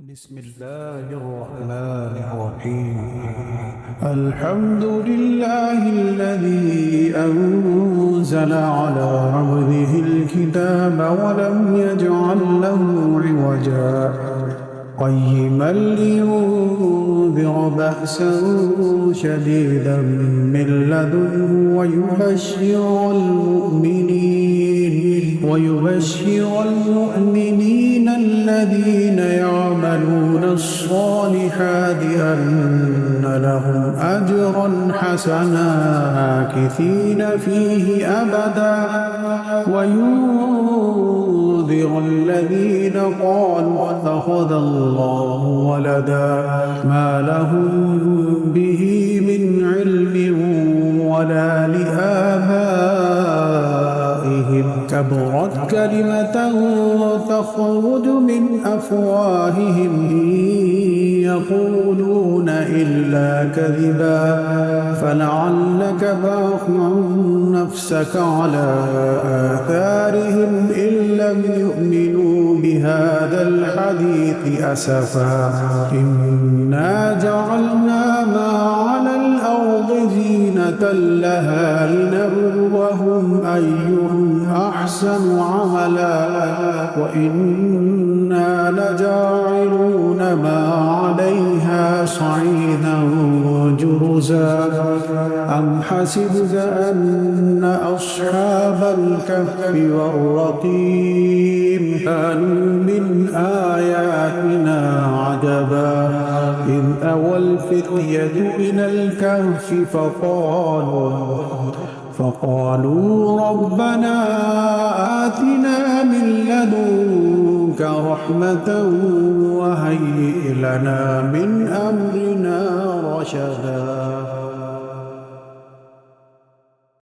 بسم الله الرحمن الرحيم. الحمد لله الذي أنزل على عبده الكتاب ولم يجعل له عوجا قيما لينذر بأسا شديدا من لدنه ويبشر المؤمنين الذين يعملون الصالحات أن لهم أجرا حسنا ماكثين فيه أبدا وينذر الذين قالوا اتخذ الله ولدا ما لهم به من علم ولا لآبائهم كبرت كلمة تخرج من أفواههم إن يقولون إلا كذبا فلعلك باخع نفسك على آثارهم إن لم يؤمنوا بهذا الحديث أسفا إنا جعلنا ما على الأرض زينة لها لنبلوهم أيهم أحسن عملا وإنا لجاعلون ما عليها صعيدا جرزا أم حسبت أن أصحاب الكهف والرقيم كانوا من آياتنا عجبا إذ أوى الفتية إلى الكهف فقالوا ربنا آتنا من لدنك رحمة وهيئ لنا من أمرنا رشدا.